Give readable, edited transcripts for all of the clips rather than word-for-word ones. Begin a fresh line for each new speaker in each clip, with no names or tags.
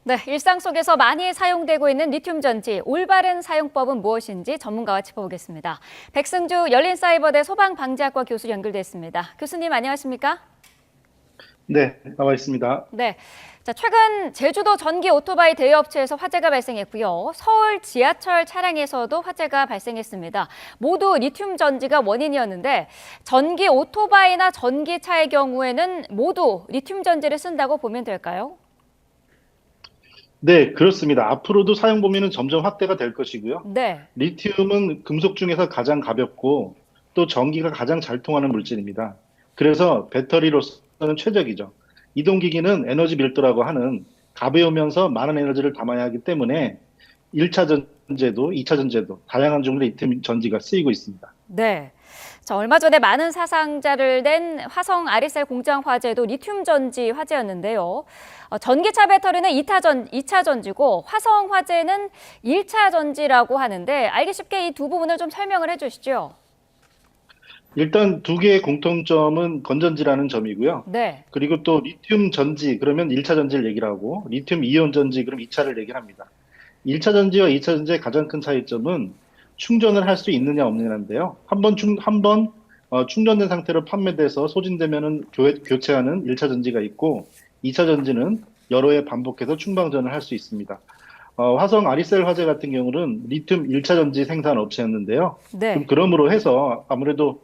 네, 일상 속에서 많이 사용되고 있는 리튬 전지, 올바른 사용법은 무엇인지 전문가와 짚어보겠습니다. 백승주 열린사이버대 소방방재학과 교수 연결됐습니다. 교수님 안녕하십니까?
네, 나와 있습니다.
네, 자, 최근 제주도 전기 오토바이 대여업체에서 화재가 발생했고요. 서울 지하철 차량에서도 화재가 발생했습니다. 모두 리튬 전지가 원인이었는데 전기 오토바이나 전기차의 경우에는 모두 리튬 전지를 쓴다고 보면 될까요?
네, 그렇습니다. 앞으로도 사용 범위는 점점 확대가 될 것이고요.
네.
리튬은 금속 중에서 가장 가볍고 또 전기가 가장 잘 통하는 물질입니다. 그래서 배터리로서는 최적이죠. 이동기기는 에너지 밀도라고 하는 가벼우면서 많은 에너지를 담아야 하기 때문에 1차 전지에도 2차 전지에도 다양한 종류의 리튬 전지가 쓰이고 있습니다.
네. 자, 얼마 전에 많은 사상자를 낸 화성 아리셀 공장 화재도 리튬 전지 화재였는데요. 전기차 배터리는 2차 전지고 화성 화재는 1차 전지라고 하는데 알기 쉽게 이 두 부분을 좀 설명을 해주시죠.
일단 두 개의 공통점은 건전지라는 점이고요.
네.
그리고 또 리튬 전지, 그러면 1차 전지를 얘기를 하고, 리튬 이온 전지, 그럼 2차를 얘기를 합니다. 1차 전지와 2차 전지의 가장 큰 차이점은 충전을 할 수 있느냐 없느냐인데요. 한번 충전된 상태로 판매돼서 소진되면은 교체하는 1차 전지가 있고, 2차 전지는 여러 해 반복해서 충방전을 할 수 있습니다. 화성 아리셀 화재 같은 경우는 리튬 1차 전지 생산 업체였는데요.
네.
그러므로 해서 아무래도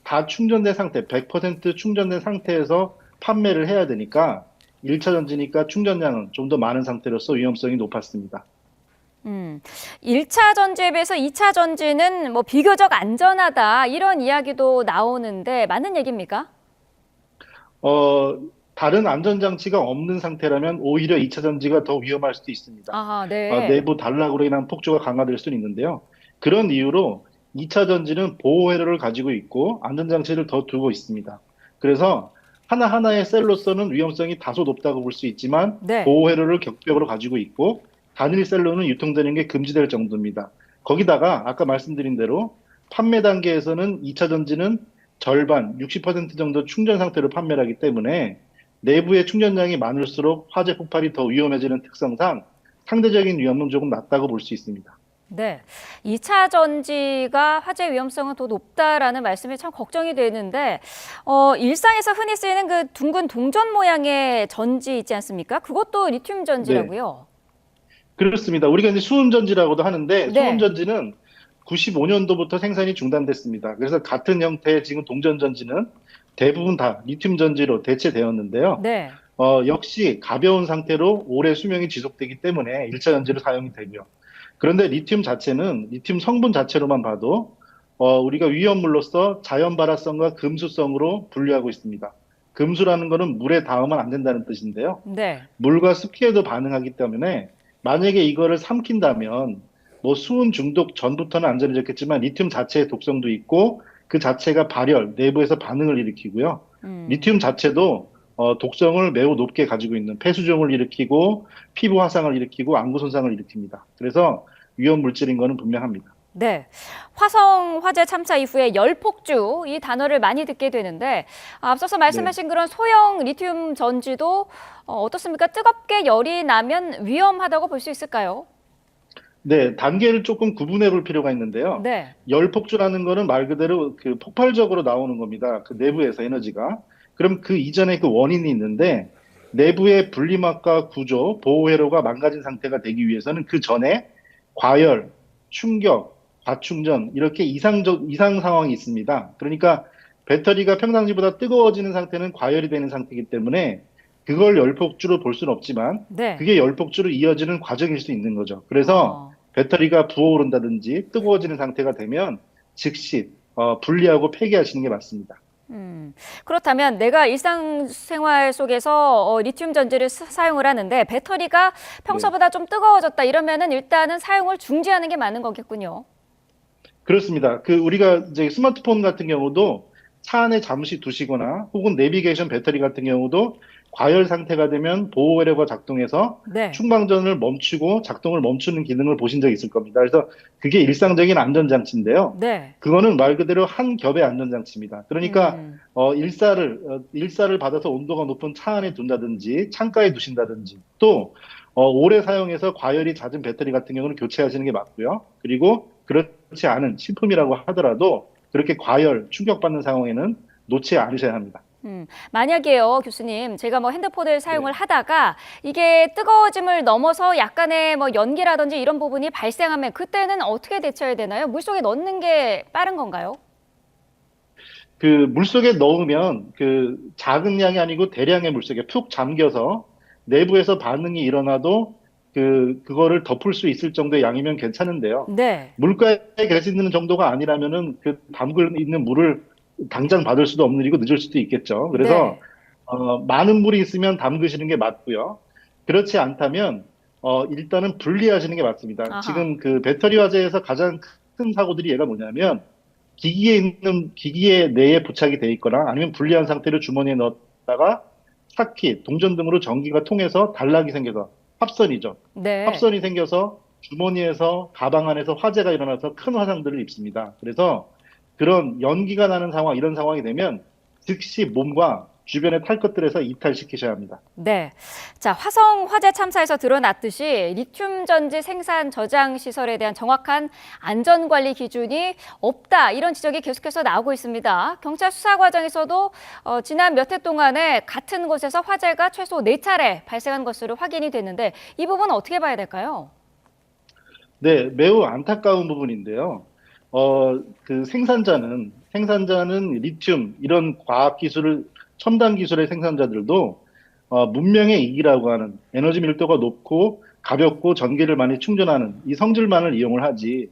다 충전된 상태, 100% 충전된 상태에서 판매를 해야 되니까 1차 전지니까 충전량은 좀 더 많은 상태로서 위험성이 높았습니다.
음, 1차 전지에 비해서 2차 전지는 뭐 비교적 안전하다 이런 이야기도 나오는데 맞는 얘기입니까?
어, 다른 안전장치가 없는 상태라면 오히려 2차 전지가 더 위험할 수도 있습니다.
아, 네.
내부 단락으로 인한 폭주가 강화될 수는 있는데요. 그런 이유로 2차 전지는 보호 회로를 가지고 있고 안전장치를 더 두고 있습니다. 그래서 하나하나의 셀로서는 위험성이 다소 높다고 볼 수 있지만
네.
보호 회로를 격벽으로 가지고 있고 단일 셀로는 유통되는 게 금지될 정도입니다. 거기다가 아까 말씀드린 대로 판매 단계에서는 2차 전지는 절반, 60% 정도 충전 상태로 판매를 하기 때문에 내부의 충전량이 많을수록 화재 폭발이 더 위험해지는 특성상 상대적인 위험은 조금 낮다고 볼 수 있습니다.
네. 2차 전지가 화재 위험성은 더 높다라는 말씀이 참 걱정이 되는데, 일상에서 흔히 쓰이는 그 둥근 동전 모양의 전지 있지 않습니까? 그것도 리튬
네,
전지라고요.
그렇습니다. 우리가 이제 수은전지라고도 하는데
네.
수은전지는 95년도부터 생산이 중단됐습니다. 그래서 같은 형태의 지금 동전전지는 대부분 다 리튬 전지로 대체되었는데요.
네.
역시 가벼운 상태로 오래 수명이 지속되기 때문에 1차 전지로 사용이 되고요. 그런데 리튬 자체는 리튬 성분 자체로만 봐도 우리가 위험물로서 자연 발화성과 금수성으로 분류하고 있습니다. 금수라는 것은 물에 닿으면 안 된다는 뜻인데요.
네.
물과 습기에도 반응하기 때문에 만약에 이거를 삼킨다면 뭐 수은 중독 전부터는 안전해졌겠지만 리튬 자체의 독성도 있고 그 자체가 발열, 내부에서 반응을 일으키고요.
음.
리튬 자체도 독성을 매우 높게 가지고 있는 폐수종을 일으키고 피부 화상을 일으키고 안구 손상을 일으킵니다. 그래서 위험 물질인 것은 분명합니다.
네. 화성 화재 참사 이후에 열폭주 이 단어를 많이 듣게 되는데 앞서서
네.
말씀하신 그런 소형 리튬 전지도 어떻습니까? 뜨겁게 열이 나면 위험하다고 볼 수 있을까요?
네, 단계를 조금 구분해 볼 필요가 있는데요.
네.
열폭주라는 거는 말 그대로 그 폭발적으로 나오는 겁니다. 그 내부에서 에너지가. 그럼 그 이전에 그 원인이 있는데 내부의 분리막과 구조, 보호 회로가 망가진 상태가 되기 위해서는 그 전에 과열, 충격, 과충전 이렇게 이상 상황이 있습니다. 그러니까 배터리가 평상시보다 뜨거워지는 상태는 과열이 되는 상태이기 때문에 그걸 열폭주로 볼 수는 없지만
네.
그게 열폭주로 이어지는 과정일 수 있는 거죠. 그래서
어.
배터리가 부어오른다든지 뜨거워지는 상태가 되면 즉시 분리하고 폐기하시는 게 맞습니다.
음. 그렇다면 내가 일상생활 속에서 리튬 전지를 사용을 하는데 배터리가
네.
평소보다 좀 뜨거워졌다 이러면은 일단은 사용을 중지하는 게 맞는 거겠군요.
그렇습니다. 우리가 이제 스마트폰 같은 경우도 차 안에 잠시 두시거나 혹은 내비게이션 배터리 같은 경우도 과열 상태가 되면 보호 외래가 작동해서
네.
충방전을 멈추고 작동을 멈추는 기능을 보신 적이 있을 겁니다. 그래서 그게 일상적인 안전장치인데요.
네.
그거는 말 그대로 한 겹의 안전장치입니다. 그러니까
음.
일사를 받아서 온도가 높은 차 안에 둔다든지 창가에 두신다든지 또 오래 사용해서 과열이 잦은 배터리 같은 경우는 교체하시는 게 맞고요. 그리고 그렇지 않은 식품이라고 하더라도 그렇게 과열, 충격받는 상황에는 놓지 않으셔야 합니다.
만약에요, 교수님, 제가 뭐 핸드폰을
네.
사용을 하다가 이게 뜨거워짐을 넘어서 약간의 뭐 연기라든지 이런 부분이 발생하면 그때는 어떻게 대처해야 되나요? 물속에 넣는 게 빠른 건가요?
그 물속에 넣으면 그 작은 양이 아니고 대량의 물속에 푹 잠겨서 내부에서 반응이 일어나도 그거를 덮을 수 있을 정도의 양이면 괜찮은데요.
네.
물가에 계시는 정도가 아니라면은 그 담글 있는 물을 당장 받을 수도 없는 일이고 늦을 수도 있겠죠. 그래서
네.
많은 물이 있으면 담그시는 게 맞고요. 그렇지 않다면 일단은 분리하시는 게 맞습니다.
아하.
지금 그 배터리 화재에서 가장 큰 사고들이 얘가 뭐냐면 기기에 내에 부착이 돼 있거나 아니면 분리한 상태로 주머니에 넣었다가 차키, 동전 등으로 전기가 통해서 단락이 생겨서 합선이죠.
네.
합선이 생겨서 주머니에서 가방 안에서 화재가 일어나서 큰 화상들을 입습니다. 그래서 그런 연기가 나는 상황, 이런 상황이 되면 즉시 몸과 주변의 탈 것들에서 이탈시키셔야 합니다.
네. 자, 화성 화재 참사에서 드러났듯이 리튬 전지 생산 저장 시설에 대한 정확한 안전 관리 기준이 없다. 이런 지적이 계속해서 나오고 있습니다. 경찰 수사 과정에서도 지난 몇 해 동안에 같은 곳에서 화재가 최소 4차례 발생한 것으로 확인이 됐는데 이 부분은 어떻게 봐야 될까요?
네, 매우 안타까운 부분인데요. 그 생산자는 리튬, 이런 과학 기술을, 첨단 기술의 생산자들도, 문명의 이기라고 하는 에너지 밀도가 높고 가볍고 전기를 많이 충전하는 이 성질만을 이용을 하지,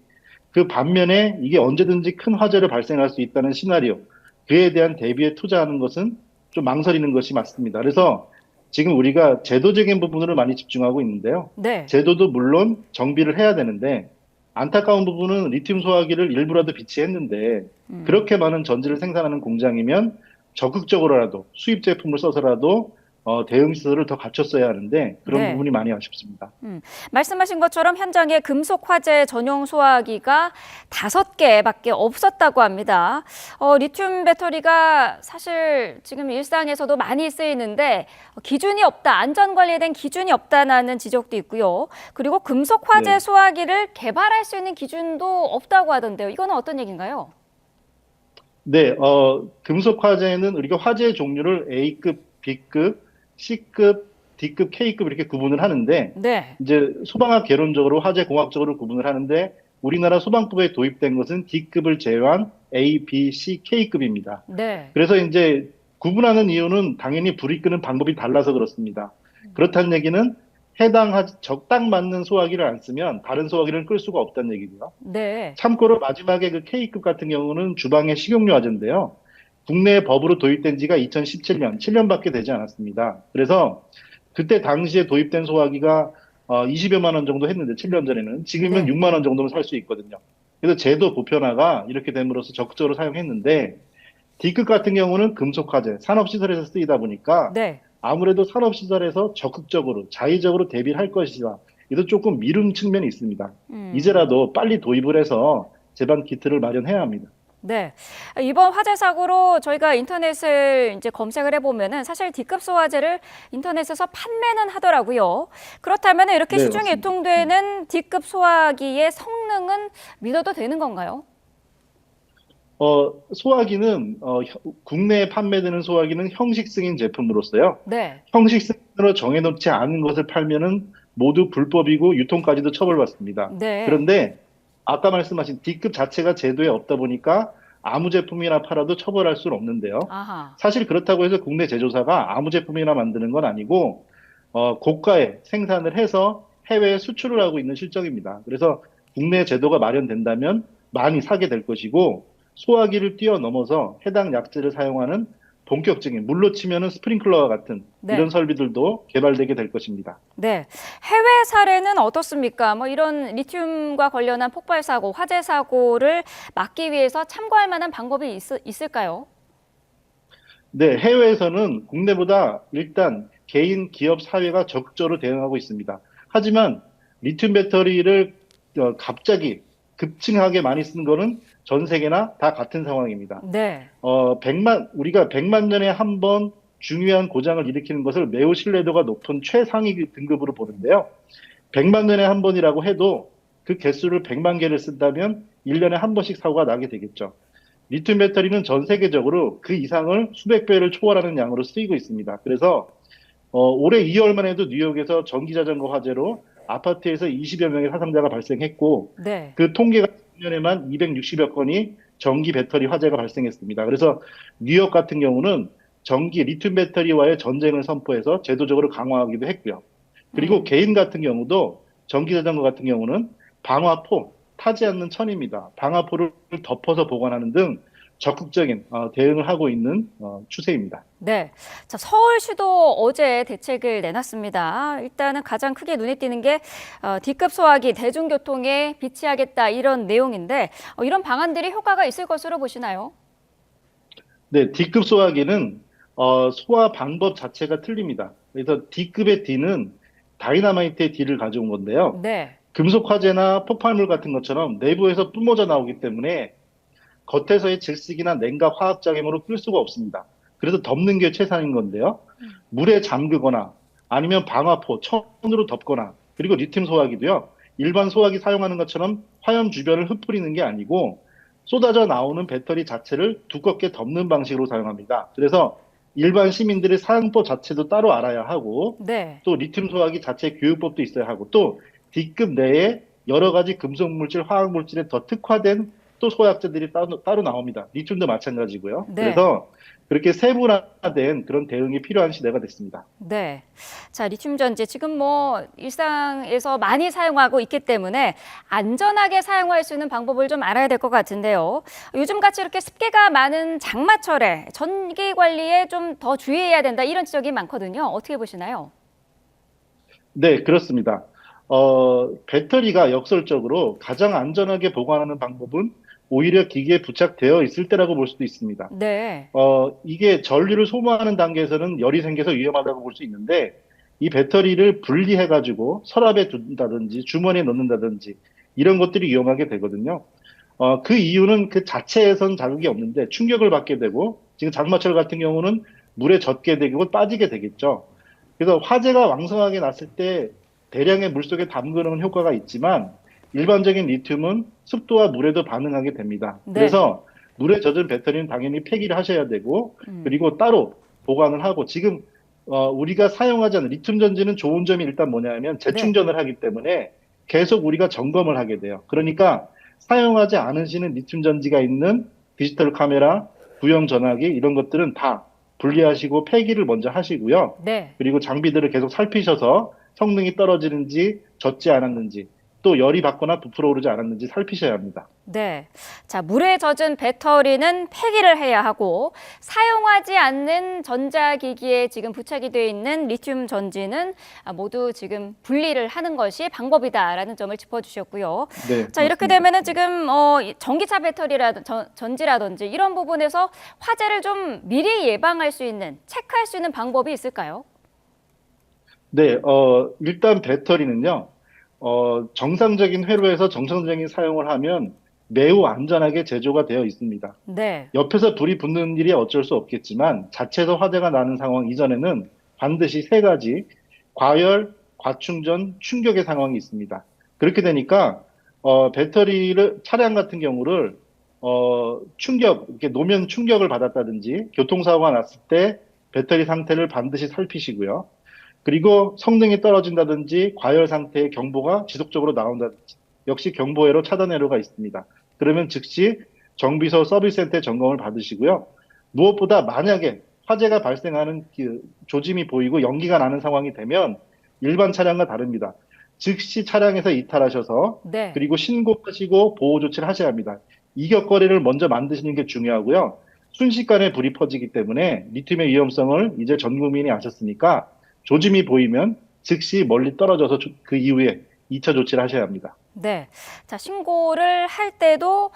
그 반면에 이게 언제든지 큰 화재를 발생할 수 있다는 시나리오, 그에 대한 대비에 투자하는 것은 좀 망설이는 것이 맞습니다. 그래서 지금 우리가 제도적인 부분으로 많이 집중하고 있는데요.
네.
제도도 물론 정비를 해야 되는데 안타까운 부분은 리튬 소화기를 일부라도 비치했는데
음.
그렇게 많은 전지를 생산하는 공장이면 적극적으로라도 수입 제품을 써서라도 대응 시설을 더 갖췄어야 하는데 그런
네.
부분이 많이 아쉽습니다.
말씀하신 것처럼 현장에 금속 화재 전용 소화기가 5개밖에 없었다고 합니다. 리튬 배터리가 사실 지금 일상에서도 많이 쓰이는데 기준이 없다, 안전 관리에 대한 기준이 없다는 지적도 있고요. 그리고 금속 화재
네.
소화기를 개발할 수 있는 기준도 없다고 하던데요. 이거는 어떤 얘기인가요?
네, 금속 화재는 우리가 화재 종류를 A급, B급, C급, D급, K급 이렇게 구분을 하는데
네.
이제 소방학 개론적으로 화재 공학적으로 구분을 하는데 우리나라 소방법에 도입된 것은 D급을 제외한 A, B, C, K급입니다.
네.
그래서 이제 구분하는 이유는 당연히 불이 끄는 방법이 달라서 그렇습니다. 그렇다는 얘기는 적당 맞는 소화기를 안 쓰면 다른 소화기를 끌 수가 없다는 얘기고요.
네.
참고로 마지막에 그 K급 같은 경우는 주방의 식용유 화재인데요. 국내 법으로 도입된 지가 2017년, 7년밖에 되지 않았습니다. 그래서 그때 당시에 도입된 소화기가 20여만 원 정도 했는데 7년 전에는 지금은
네.
6만 원 정도는 살 수 있거든요. 그래서 제도 보편화가 이렇게 됨으로써 적극적으로 사용했는데 D급 같은 경우는 금속 화재, 산업시설에서 쓰이다 보니까
네.
아무래도 산업시설에서 적극적으로 자의적으로 대비를 할 것이다. 이도 조금 미룬 측면이 있습니다.
음.
이제라도 빨리 도입을 해서 제반 키트를 마련해야 합니다.
네. 이번 화재 사고로 저희가 인터넷을 이제 검색을 해보면은 사실 D급 소화제를 인터넷에서 판매는 하더라고요. 그렇다면 이렇게
네,
시중에
맞습니다.
유통되는 D급 소화기의 성능은 믿어도 되는 건가요?
소화기는, 국내에 판매되는 소화기는 형식 승인 제품으로서요.
네.
형식 승인으로 정해놓지 않은 것을 팔면은 모두 불법이고 유통까지도 처벌받습니다.
네.
그런데 아까 말씀하신 D급 자체가 제도에 없다 보니까 아무 제품이나 팔아도 처벌할 수는 없는데요.
아하.
사실 그렇다고 해서 국내 제조사가 아무 제품이나 만드는 건 아니고, 고가에 생산을 해서 해외에 수출을 하고 있는 실정입니다. 그래서 국내 제도가 마련된다면 많이 사게 될 것이고, 소화기를 뛰어넘어서 해당 약재를 사용하는 본격적인, 물로 치면은 스프링클러와 같은 이런
네.
설비들도 개발되게 될 것입니다.
네. 해외 사례는 어떻습니까? 뭐 이런 리튬과 관련한 폭발 사고, 화재 사고를 막기 위해서 참고할 만한 방법이 있을까요?
네, 해외에서는 국내보다 일단 개인, 기업, 사회가 적극적으로 대응하고 있습니다. 하지만 리튬 배터리를 갑자기 급증하게 많이 쓴 거는 전 세계나 다 같은 상황입니다.
네.
우리가 100만 년에 한 번 중요한 고장을 일으키는 것을 매우 신뢰도가 높은 최상위 등급으로 보는데요. 100만 년에 한 번이라고 해도 그 개수를 100만 개를 쓴다면 1년에 한 번씩 사고가 나게 되겠죠. 리튬 배터리는 전 세계적으로 그 이상을 수백 배를 초월하는 양으로 쓰이고 있습니다. 그래서 올해 2월만 해도 뉴욕에서 전기 자전거 화재로 아파트에서 20여 명의 사상자가 발생했고
네.
그 통계가 작년에만 260여 건이 전기 배터리 화재가 발생했습니다. 그래서 뉴욕 같은 경우는 전기 리튬 배터리와의 전쟁을 선포해서 제도적으로 강화하기도 했고요. 그리고
음.
개인 같은 경우도 전기 자전거 같은 경우는 방화포, 타지 않는 천입니다. 방화포를 덮어서 보관하는 등 적극적인 대응을 하고 있는 추세입니다.
네. 자, 서울시도 어제 대책을 내놨습니다. 일단은 가장 크게 눈에 띄는 게 D급 소화기 대중교통에 비치하겠다 이런 내용인데 이런 방안들이 효과가 있을 것으로 보시나요?
네, D급 소화기는 소화 방법 자체가 틀립니다. 그래서 D급의 D는 다이너마이트의 D를 가져온 건데요.
네.
금속 화재나 폭발물 같은 것처럼 내부에서 뿜어져 나오기 때문에 겉에서의 질식이나 냉각 화학 작용으로 끌 수가 없습니다. 그래서 덮는 게 최상인 건데요. 물에 잠그거나 아니면 방화포, 천으로 덮거나 그리고 리튬 소화기도요. 일반 소화기 사용하는 것처럼 화염 주변을 흩뿌리는 게 아니고 쏟아져 나오는 배터리 자체를 두껍게 덮는 방식으로 사용합니다. 그래서 일반 시민들의 사용법 자체도 따로 알아야 하고
네.
또 리튬 소화기 자체 교육법도 있어야 하고 또 D급 내에 여러 가지 금속 물질, 화학 물질에 더 특화된 또 소약제들이 따로 나옵니다. 리튬도 마찬가지고요.
네.
그래서 그렇게 세분화된 그런 대응이 필요한 시대가 됐습니다.
네. 자, 리튬 전지 지금 뭐 일상에서 많이 사용하고 있기 때문에 안전하게 사용할 수 있는 방법을 좀 알아야 될 것 같은데요. 요즘 같이 이렇게 습기가 많은 장마철에 전기 관리에 좀 더 주의해야 된다 이런 지적이 많거든요. 어떻게 보시나요?
네, 그렇습니다. 배터리가 역설적으로 가장 안전하게 보관하는 방법은 오히려 기기에 부착되어 있을 때라고 볼 수도 있습니다.
네.
이게 전류를 소모하는 단계에서는 열이 생겨서 위험하다고 볼 수 있는데, 이 배터리를 분리해가지고 서랍에 둔다든지 주머니에 넣는다든지 이런 것들이 위험하게 되거든요. 그 이유는 그 자체에선 자극이 없는데 충격을 받게 되고, 지금 장마철 같은 경우는 물에 젖게 되고 빠지게 되겠죠. 그래서 화재가 왕성하게 났을 때 대량의 물속에 담그는 효과가 있지만 일반적인 리튬은 습도와 물에도 반응하게 됩니다.
네.
그래서 물에 젖은 배터리는 당연히 폐기를 하셔야 되고
음.
그리고 따로 보관을 하고 지금 우리가 사용하지 않는 리튬 전지는 좋은 점이 일단 뭐냐면
네.
재충전을 하기 때문에 계속 우리가 점검을 하게 돼요. 그러니까 사용하지 않으시는 리튬 전지가 있는 디지털 카메라, 구형 전화기 이런 것들은 다 분리하시고 폐기를 먼저 하시고요.
네.
그리고 장비들을 계속 살피셔서 성능이 떨어지는지 젖지 않았는지 또 열이 받거나 부풀어 오르지 않았는지 살피셔야 합니다.
네. 자, 물에 젖은 배터리는 폐기를 해야 하고 사용하지 않는 전자기기에 지금 부착이 되어 있는 리튬 전지는 모두 지금 분리를 하는 것이 방법이다라는 점을 짚어주셨고요.
네,
자, 이렇게
맞습니다.
되면은 지금 이 전기차 배터리라든지 전지라든지 이런 부분에서 화재를 좀 미리 예방할 수 있는, 체크할 수 있는 방법이 있을까요?
네, 일단 배터리는요, 정상적인 회로에서 정상적인 사용을 하면 매우 안전하게 제조가 되어 있습니다.
네.
옆에서 불이 붙는 일이 어쩔 수 없겠지만 자체에서 화재가 나는 상황 이전에는 반드시 세 가지 과열, 과충전, 충격의 상황이 있습니다. 그렇게 되니까 배터리를 차량 같은 경우를 충격, 이렇게 노면 충격을 받았다든지 교통사고가 났을 때 배터리 상태를 반드시 살피시고요. 그리고 성능이 떨어진다든지 과열 상태의 경보가 지속적으로 나온다든지 역시 경보회로 차단 회로가 있습니다. 그러면 즉시 정비소 서비스센터에 점검을 받으시고요. 무엇보다 만약에 화재가 발생하는 그 조짐이 보이고 연기가 나는 상황이 되면 일반 차량과 다릅니다. 즉시 차량에서 이탈하셔서
네.
그리고 신고하시고 보호 조치를 하셔야 합니다. 이격거리를 먼저 만드시는 게 중요하고요. 순식간에 불이 퍼지기 때문에 리튬의 위험성을 이제 전 국민이 아셨으니까 조짐이 보이면 즉시 멀리 떨어져서 그 이후에 2차 조치를 하셔야 합니다.
네. 자, 신고를 할 때도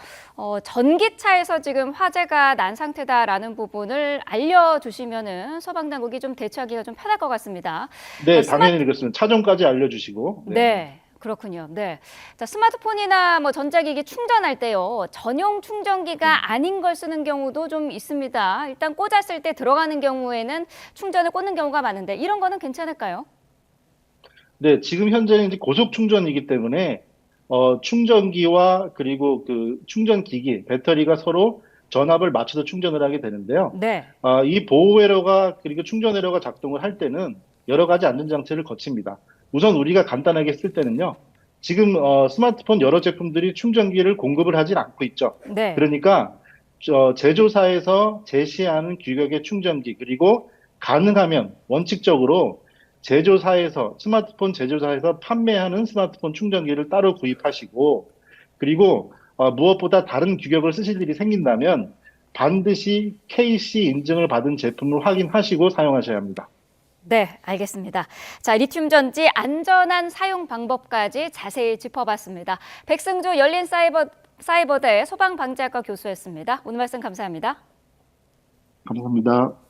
전기차에서 지금 화재가 난 상태다라는 부분을 알려주시면은 소방당국이 좀 대처하기가 좀 편할 것 같습니다. 자,
네, 당연히 그렇습니다. 차종까지 알려주시고. 네.
네. 그렇군요. 네. 자, 스마트폰이나 뭐 전자기기 충전할 때요. 전용 충전기가 아닌 걸 쓰는 경우도 좀 있습니다. 일단 꽂았을 때 들어가는 경우에는 충전을 꽂는 경우가 많은데 이런 거는 괜찮을까요?
네, 지금 현재는 이제 고속 충전이기 때문에 충전기와 그리고 그 충전기기, 배터리가 서로 전압을 맞춰서 충전을 하게 되는데요.
네.
이 보호 회로가 그리고 충전 회로가 작동을 할 때는 여러 가지 안전 장치를 거칩니다. 우선 우리가 간단하게 쓸 때는요. 지금 스마트폰 여러 제품들이 충전기를 공급을 하진 않고 있죠.
네.
그러니까 제조사에서 제시하는 규격의 충전기 그리고 가능하면 원칙적으로 스마트폰 제조사에서 판매하는 스마트폰 충전기를 따로 구입하시고, 그리고 무엇보다 다른 규격을 쓰실 일이 생긴다면 반드시 KC 인증을 받은 제품을 확인하시고 사용하셔야 합니다.
네, 알겠습니다. 자, 리튬 전지 안전한 사용 방법까지 자세히 짚어봤습니다. 백승주 열린사이버대 소방방재학과 교수였습니다. 오늘 말씀 감사합니다.
감사합니다.